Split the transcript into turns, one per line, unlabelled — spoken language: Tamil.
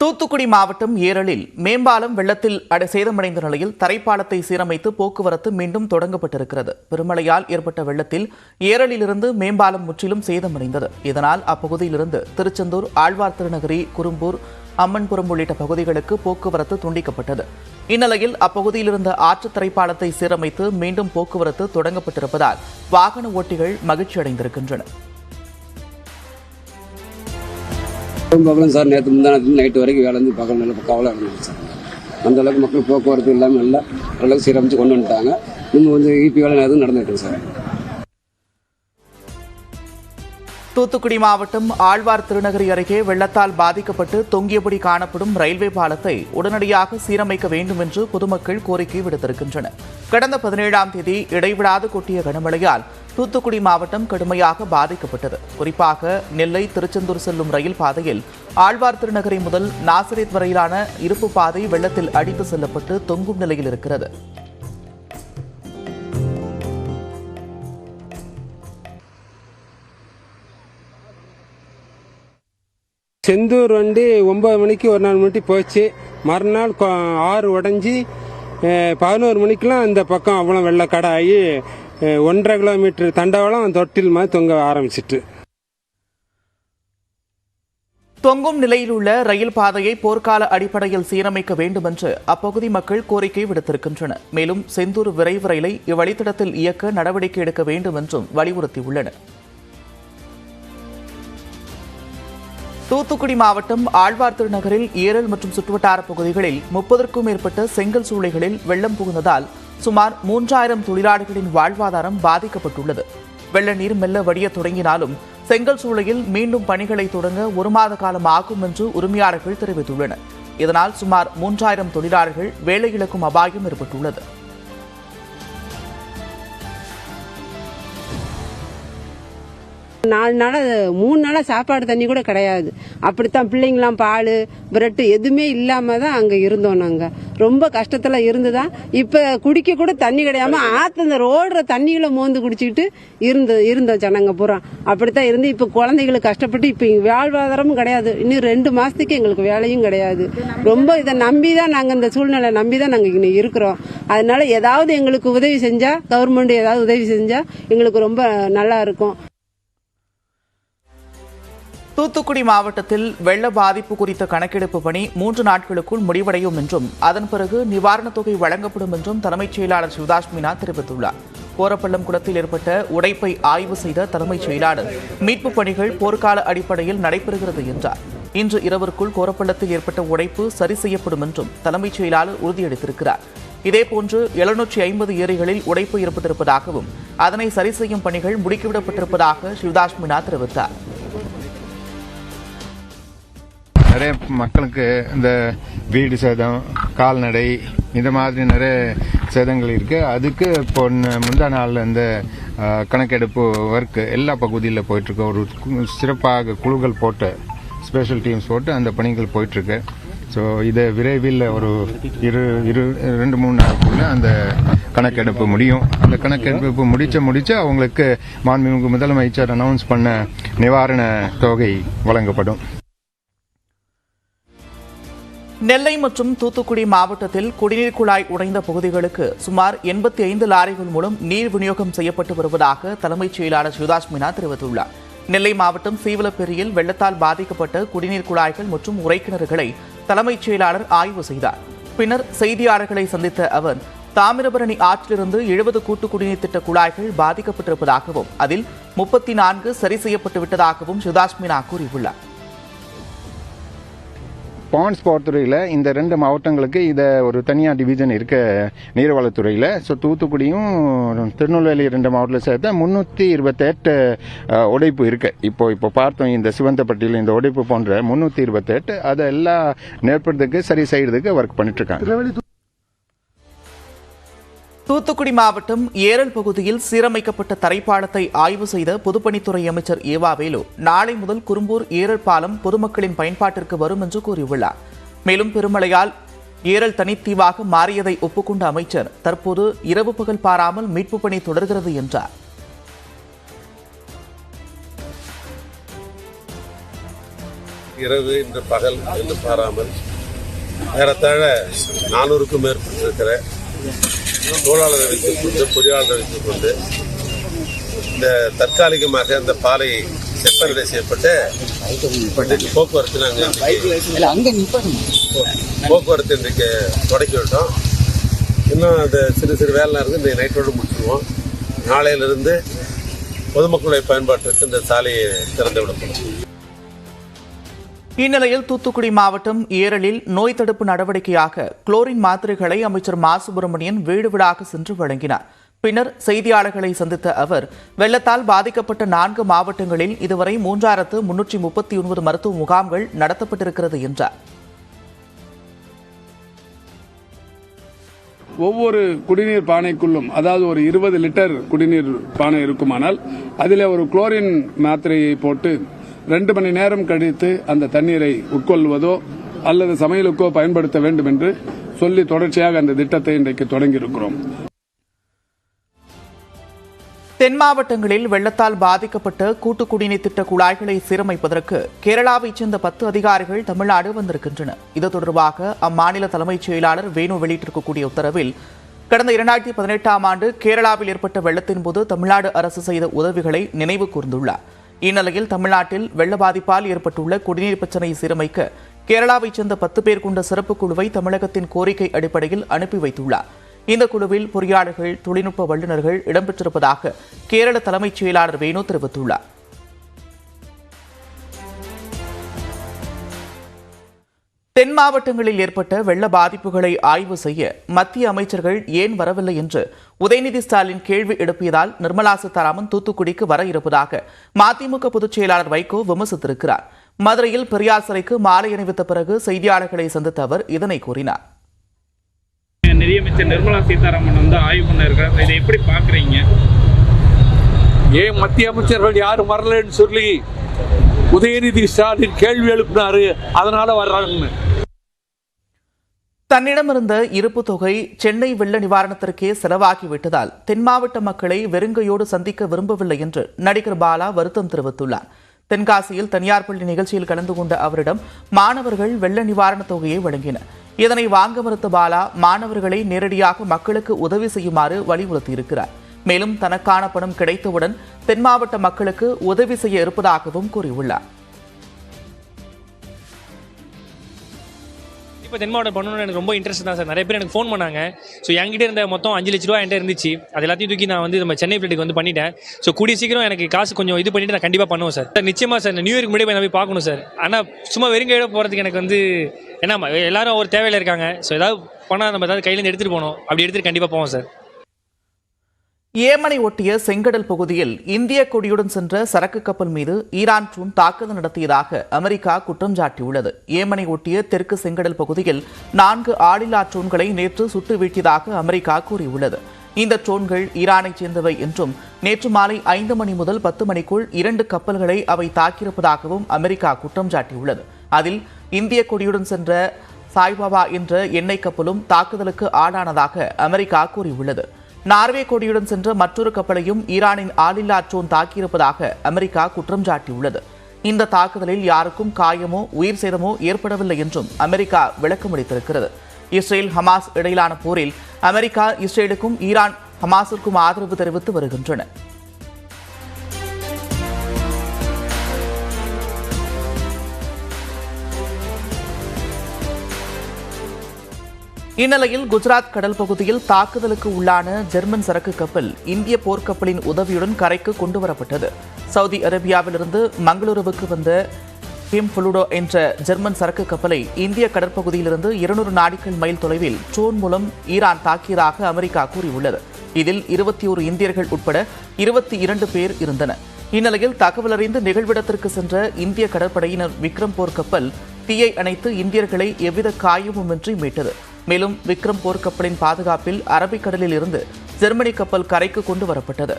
தூத்துக்குடி மாவட்டம் ஏரலில் மேம்பாலம் வெள்ளத்தில் சேதமடைந்த நிலையில் தரைப்பாலத்தை சீரமைத்து போக்குவரத்து மீண்டும் தொடங்கப்பட்டிருக்கிறது. பெருமழையால் ஏற்பட்ட வெள்ளத்தில் ஏரலிலிருந்து மேம்பாலம் முற்றிலும் சேதமடைந்தது. இதனால் அப்பகுதியிலிருந்து திருச்செந்தூர், ஆழ்வார் திருநகரி, குரும்பூர், அம்மன்புரம் உள்ளிட்ட பகுதிகளுக்கு போக்குவரத்து துண்டிக்கப்பட்டது. இந்நிலையில் அப்பகுதியில் இருந்த ஆற்று தரைப்பாலத்தை சீரமைத்து மீண்டும் போக்குவரத்து தொடங்கப்பட்டிருப்பதால் வாகன ஓட்டிகள் மகிழ்ச்சி அடைந்திருக்கின்றனர்.
சார் நேற்று முந்தானத்துல நைட்டு வரைக்கும் வேலை வந்து பக்கம் நல்ல கவலை இருந்துச்சு சார். அந்த அளவுக்கு மக்கள் போக்குவரத்து இல்லாமல் நல்லா ஓரளவுக்கு சீரமைச்சு கொண்டு வந்துட்டாங்க. இன்னும் வந்து ஈபி வேலை எதுவும் நடந்துட்டு சார்.
தூத்துக்குடி மாவட்டம் ஆழ்வார் திருநகரி அருகே வெள்ளத்தால் பாதிக்கப்பட்டு தொங்கியபடி காணப்படும் ரயில்வே பாலத்தை உடனடியாக சீரமைக்க வேண்டும் என்று பொதுமக்கள் கோரிக்கை விடுத்திருக்கின்றனர். கடந்த 17ஆம் தேதி இடைவிடாது கொட்டிய கனமழையால் தூத்துக்குடி மாவட்டம் கடுமையாக பாதிக்கப்பட்டது. குறிப்பாக நெல்லை, திருச்செந்தூர் செல்லும் ரயில் பாதையில் ஆழ்வார் திருநகரி முதல் நாசரேத் வரையிலான இருப்பு பாதை வெள்ளத்தில் அடித்து செல்லப்பட்டு தொங்கும் நிலையில் இருக்கிறது.
செந்தூர் வண்டி 9 மணிக்கு ஒரு நாள் முன்னாடி போச்சு. மறுநாள் 6 உடஞ்சி 11 மணிக்கெலாம் இந்த பக்கம் அவ்வளோ வெள்ளக்கடை ஆகி 1.5 கிலோமீட்டர் தண்டவாளம் தொட்டில் மாதிரி தொங்க ஆரம்பிச்சிட்டு.
தொங்கும் நிலையில் உள்ள ரயில் பாதையை போர்க்கால அடிப்படையில் சீரமைக்க வேண்டும் என்று அப்பகுதி மக்கள் கோரிக்கை விடுத்திருக்கின்றனர். மேலும் செந்தூர் விரைவு ரயிலை இவ்வழித்தடத்தில் இயக்க நடவடிக்கை எடுக்க வேண்டும் என்றும் வலியுறுத்தியுள்ளனர். தூத்துக்குடி மாவட்டம் ஆழ்வார் திருநகரில் ஏரல் மற்றும் சுற்றுவட்டார பகுதிகளில் 30க்கும் மேற்பட்ட செங்கல் சூளைகளில் வெள்ளம் புகுந்ததால் சுமார் 3000 தொழிலாளர்களின் வாழ்வாதாரம் பாதிக்கப்பட்டுள்ளது. வெள்ள நீர் மெல்ல வடிய தொடங்கினாலும் செங்கல் சூளையில் மீண்டும் பணிகளை தொடங்க 1 மாத காலம் ஆகும் என்று உரிமையாளர்கள் தெரிவித்துள்ளனர். இதனால் சுமார் 3000 தொழிலாளர்கள் வேலை இழக்கும் அபாயம் ஏற்பட்டுள்ளது.
மூணு நாளா சாப்பாடு தண்ணி கூட கிடையாது. அப்படித்தான் பிள்ளைங்களாம் பால் பிரெட்டு எதுவுமே இல்லாம தான் அங்க இருந்தோம். நாங்க ரொம்ப கஷ்டத்துல இருந்துதான் இப்ப குடிக்க கூட தண்ணி கிடையாம அந்த ரோடுற தண்ணிகளை மோந்து குடிச்சுக்கிட்டு இருந்தோம் ஜனங்க பூரா. அப்படித்தான் இருந்து இப்ப குழந்தைகளுக்கு கஷ்டப்பட்டு இப்ப வாழ்வாதாரமும் கிடையாது. இன்னும் 2 மாசத்துக்கு எங்களுக்கு வேலையும் கிடையாது. ரொம்ப இதை நம்பிதான் நாங்க இந்த சூழ்நிலை நம்பிதான் நாங்க இங்க இருக்கிறோம். அதனால ஏதாவது எங்களுக்கு உதவி செஞ்சா, கவர்மெண்ட் ஏதாவது உதவி செஞ்சா எங்களுக்கு ரொம்ப நல்லா இருக்கும்.
தூத்துக்குடி மாவட்டத்தில் வெள்ள பாதிப்பு குறித்த கணக்கெடுப்பு பணி 3 நாட்களுக்குள் முடிவடையும் என்றும் அதன் பிறகு நிவாரணத் தொகை வழங்கப்படும் என்றும் தலைமைச் செயலாளர் சிவதாஸ் மீனா தெரிவித்துள்ளார். கோரப்பள்ளம் குளத்தில் ஏற்பட்ட உடைப்பை ஆய்வு செய்த தலைமைச் செயலாளர் மீட்புப் பணிகள் போர்க்கால அடிப்படையில் நடைபெறுகிறது என்றார். இன்று இரவிற்குள் கோரப்பள்ளத்தில் ஏற்பட்ட உடைப்பு சரி செய்யப்படும் என்றும் தலைமைச் செயலாளர் உறுதியளித்திருக்கிறார். இதேபோன்று 750 ஏரிகளில் உடைப்பு ஏற்பட்டிருப்பதாகவும் அதனை சரி செய்யும் பணிகள் முடுக்கிவிடப்பட்டிருப்பதாக சிவதாஸ் மீனா தெரிவித்தார்.
நிறைய மக்களுக்கு இந்த வீடு சேதம், கால்நடை, இந்த மாதிரி நிறைய சேதங்கள் இருக்குது. அதுக்கு இப்போ முந்தா நாளில் இந்த கணக்கெடுப்பு ஒர்க் எல்லா பகுதியில் போயிட்டுருக்கு. ஒரு சிறப்பாக குழுக்கள் போட்டு, ஸ்பெஷல் டீம்ஸ் போட்டு அந்த பணிகள் போயிட்டுருக்கு. ஸோ இதை விரைவில் ஒரு 2-3 நாளுக்குள்ள அந்த கணக்கெடுப்பு முடியும். அந்த கணக்கெடுப்பு முடிச்சு அவங்களுக்கு மாண்புமிகு முதலமைச்சர் அனௌன்ஸ் பண்ண நிவாரண தொகை வழங்கப்படும்.
நெல்லை மற்றும் தூத்துக்குடி மாவட்டத்தில் குடிநீர் குழாய் உடைந்த பகுதிகளுக்கு சுமார் 85 லாரிகள் மூலம் நீர் விநியோகம் செய்யப்பட்டு வருவதாக தலைமைச் செயலாளர் சிவதாஸ் மீனா தெரிவித்துள்ளார். நெல்லை மாவட்டம் சீவலப்பேரியில் வெள்ளத்தால் பாதிக்கப்பட்ட குடிநீர் குழாய்கள் மற்றும் உறைக்கிணறுகளை தலைமைச் செயலாளர் ஆய்வு செய்தார். பின்னர் செய்தியாளர்களை சந்தித்த அவர் தாமிரபரணி ஆற்றிலிருந்து 70 கூட்டு குடிநீர் திட்ட குழாய்கள் பாதிக்கப்பட்டிருப்பதாகவும் அதில் 34 சரி செய்யப்பட்டு விட்டதாகவும் சிவதாஸ் மீனா கூறியுள்ளார்.
பாண்ட்ஸ் பொறுத்துறையில் இந்த 2 மாவட்டங்களுக்கு இதை ஒரு தனியாக டிவிஷன் இருக்க நீர்வளத்துறையில். ஸோ தூத்துக்குடியும் திருநெல்வேலி 2 மாவட்டத்தில் சேர்த்தா 328 உடைப்பு இருக்கு. இப்போ பார்த்தோம் இந்த சிவந்தப்பட்டியில் இந்த உடைப்பு போன்ற 328 அதை எல்லாம் நேர்படுறதுக்கு சரி செய்யறதுக்கு ஒர்க் பண்ணிட்டு இருக்காங்க.
தூத்துக்குடி மாவட்டம் ஏரல் பகுதியில் சீரமைக்கப்பட்ட தரைப்பாலத்தை ஆய்வு செய்த பொதுப்பணித்துறை அமைச்சர் ஏவாவேலு நாளை முதல் குரும்பூர் ஏரல் பாலம் பொதுமக்களின் பயன்பாட்டிற்கு வரும் என்று கூறியுள்ளார். மேலும் பெருமழையால் ஏரல் தனித்தீவாக மாறியதை ஒப்புக்கொண்ட அமைச்சர் தற்போது இரவு பகல் பாராமல் மீட்புப் பணி தொடர்கிறது என்றார்.
இரவு இன்று பகல் என்று பாராமல் ஏறத்தாழ 400க்கும் மேற்பட்டிருக்கிற தொழிலாளரை வைத்துக் கொண்டு பொறியாளரை வைத்துக் கொண்டு இந்த தற்காலிகமாக அந்த பாலை செப்பனிடை செய்யப்பட்டு போக்குவரத்து போக்குவரத்து இன்றைக்கு தொடக்கி விட்டோம். இன்னும் அந்த சிறு சிறு வேலை இருந்து இன்றைக்கு நைட்டோடு முடிச்சுடுவோம். நாளையிலிருந்து பொதுமக்களுடைய பயன்பாட்டிற்கு இந்த சாலையை திறந்து விடப்படும்.
இந்நிலையில் தூத்துக்குடி மாவட்டம் ஏரலில் நோய் தடுப்பு நடவடிக்கையாக குளோரின் மாத்திரைகளை அமைச்சர் மா சுப்பிரமணியன் வீடு வீடாக சென்று வழங்கினார். பின்னர் செய்தியாளர்களை சந்தித்த அவர் வெள்ளத்தால் பாதிக்கப்பட்ட 4 மாவட்டங்களில் இதுவரை 3339 மருத்துவ முகாம்கள் நடத்தப்பட்டிருக்கிறது என்றார்.
ஒவ்வொரு குடிநீர் பானைக்குள்ளும், அதாவது ஒரு 20 லிட்டர் குடிநீர் பானை இருக்குமானால் அதில் ஒரு குளோரின் மாத்திரையை போட்டு 2 மணி நேரம் கழித்து அந்த தண்ணீரை உட்கொள்வதோ அல்லது சமையலுக்கோ பயன்படுத்த வேண்டும் என்று சொல்லி தொடர்ச்சியாக அந்த திட்டத்தை இன்றைக்கு தொடங்கியிருக்கிறோம்.
தென் மாவட்டங்களில் வெள்ளத்தால் பாதிக்கப்பட்ட கூட்டு குடிநீர் திட்ட குழாய்களை சீரமைப்பதற்கு கேரளாவைச் சேர்ந்த 10 அதிகாரிகள் தமிழ்நாடு வந்திருக்கின்றனர். இது தொடர்பாக அம்மாநில தலைமைச் செயலாளர் வேணு வெளியிட்டிருக்கக்கூடிய உத்தரவில் கடந்த 2018ஆம் ஆண்டு கேரளாவில் ஏற்பட்ட வெள்ளத்தின் போது தமிழ்நாடு அரசு செய்த உதவிகளை நினைவு கூர்ந்துள்ளார். இந்நிலையில் தமிழ்நாட்டில் வெள்ள பாதிப்பால் ஏற்பட்டுள்ள குடிநீர் பிரச்சினையை சீரமைக்க கேரளாவைச் சேர்ந்த 10 பேர் கொண்ட சிறப்பு குழுவை தமிழகத்தின் கோரிக்கை அடிப்படையில் அனுப்பி வைத்துள்ளார். இந்த குழுவில் பொறியாளர்கள், தொழில்நுட்ப வல்லுநர்கள் இடம்பெற்றிருப்பதாக கேரள தலைமைச் செயலாளர் வேணு தெரிவித்துள்ளார். தென் மாவட்டங்களில் ஏற்பட்ட வெள்ள பாதிப்புகளை ஆய்வு செய்ய மத்திய அமைச்சர்கள் ஏன் வரவில்லை என்று உதயநிதி ஸ்டாலின் கேள்வி எழுப்பியதால் நிர்மலா சீதாராமன் தூத்துக்குடிக்கு வர இருப்பதாக மதிமுக பொதுச் செயலாளர் வைகோ விமர்சித்திருக்கிறார். மதுரையில் பெரியார் சிலைக்கு மாலை அணிவித்த பிறகு செய்தியாளர்களை சந்தித்த அவர் இதனை கூறினார்.
நிதியமைச்சர் நிர்மலா சீதாராமன் வந்து ஆய்வு பண்ண இருக்கிறார். இதை எப்படி பாக்குறீங்க?
ஏன் மத்திய அமைச்சர்கள் யாரும் வரலன்னு சொல்லி உதயநிதி ஸ்டாலின் கேள்வி எழுப்பினாரு, அதனால வர்றாங்க.
தன்னிடமிருந்த இருப்பு தொகை சென்னை வெள்ள நிவாரணத்திற்கே செலவாகிவிட்டதால் தென் மாவட்ட மக்களை வெறுங்கையோடு சந்திக்க விரும்பவில்லை என்று நடிகர் பாலா வருத்தம் தெரிவித்துள்ளார். தென்காசியில் தனியார் பள்ளி நிகழ்ச்சியில் கலந்து கொண்ட அவரிடம் மாணவர்கள் வெள்ள நிவாரணத் தொகையை வழங்கினர். இதனை வாங்க மறுத்த பாலா மாணவர்களை நேரடியாக மக்களுக்கு உதவி செய்யுமாறு வலியுறுத்தியிருக்கிறார். மேலும் தனக்கான பணம் கிடைத்தவுடன் தென் மாவட்ட மக்களுக்கு உதவி செய்ய இருப்பதாகவும் கூறியுள்ளார்.
இப்போ தென் மாவட்டம் பண்ணணும்னு எனக்கு ரொம்ப இன்ட்ரெஸ்ட் தான் சார். நிறைய பேர் எனக்கு ஃபோன் பண்ணாங்க. ஸோ என்கிட்ட இருந்த மொத்தம் 5 லட்ச ரூபா என்கிட்ட இருந்துச்சு. அது எல்லாத்தையும் தூக்கி நான் வந்து நம்ம சென்னை பிளேட்டுக்கு வந்து பண்ணிட்டேன். ஸோ கூடிய சீக்கிரம் எனக்கு காசு கொஞ்சம் இது பண்ணிட்டு நான் கண்டிப்பாக பண்ணுவேன் சார். நிச்சயமாக சார், நியூ இயர்க்கு முன்னாடி போய் பார்க்கணும் சார். ஆனால் சும்மா வெறுங்கையோட போகிறதுக்கு எனக்கு வந்து ஏன்னா எல்லாரும் ஒரு தேவையில் இருக்காங்க. ஸோ ஏதாவது பணம் நம்ம ஏதாவது கையிலேருந்து எடுத்துகிட்டு போகணும். அப்படி எடுத்துகிட்டு கண்டிப்பாக போவோம் சார்.
ஏமனை ஒட்டிய செங்கடல் பகுதியில் இந்திய கொடியுடன் சென்ற சரக்கு கப்பல் மீது ஈரான் ட்ரோன் தாக்குதல் நடத்தியதாக அமெரிக்கா குற்றம் சாட்டியுள்ளது. ஏமனை ஒட்டிய தெற்கு செங்கடல் பகுதியில் 4 ஆளில்லா ட்ரோன்களை நேற்று சுட்டு வீழ்த்தியதாக அமெரிக்கா கூறியுள்ளது. இந்த ட்ரோன்கள் ஈரானைச் சேர்ந்தவை என்றும் நேற்று மாலை 5 மணி முதல் 10 மணிக்குள் 2 கப்பல்களை அவை தாக்கியிருப்பதாகவும் அமெரிக்கா குற்றம் சாட்டியுள்ளது. அதில் இந்திய கொடியுடன் சென்ற சாய்பாபா என்ற எண்ணெய் கப்பலும் தாக்குதலுக்கு ஆளானதாக அமெரிக்கா கூறியுள்ளது. நார்வே கொடியுடன் சென்ற மற்றொரு கப்பலையும் ஈரானின் ஆளில்லா ட்ரோன் தாக்கியிருப்பதாக அமெரிக்கா குற்றம் சாட்டியுள்ளது. இந்த தாக்குதலில் யாருக்கும் காயமோ உயிர் சேதமோ ஏற்படவில்லை என்றும் அமெரிக்கா விளக்கமளித்திருக்கிறது. இஸ்ரேல் ஹமாஸ் இடையிலான போரில் அமெரிக்கா இஸ்ரேலுக்கும் ஈரான் ஹமாஸிற்கும் ஆதரவு தெரிவித்து வருகின்றன. இந்நிலையில் குஜராத் கடல் பகுதியில் தாக்குதலுக்கு உள்ளான ஜெர்மன் சரக்கு கப்பல் இந்திய போர்க்கப்பலின் உதவியுடன் கரைக்கு கொண்டுவரப்பட்டது. சவுதி அரேபியாவிலிருந்து மங்களூருவுக்கு வந்த ஹிம்ஃபுளுடோ என்ற ஜெர்மன் சரக்கு கப்பலை இந்திய கடற்பகுதியிலிருந்து 200 நாடிக்கல் மைல் தொலைவில் ட்ரோன் மூலம் ஈரான் தாக்கியதாக அமெரிக்கா கூறியுள்ளது. இதில் 21 இந்தியர்கள் உட்பட 22 பேர் இருந்தனர். இந்நிலையில் தகவல் அறிந்து நிகழ்விடத்திற்கு சென்ற இந்திய கடற்படையினர் விக்ரம் போர்க்கப்பல் தீயை அணைத்து இந்தியர்களை எவ்வித காயமுமின்றி மீட்டது. மேலும் விக்ரம் போர்க்கப்பலின் பாதுகாப்பில் அரபிக்கடலில் இருந்து ஜெர்மனி கப்பல் கரைக்கு கொண்டு வரப்பட்டது.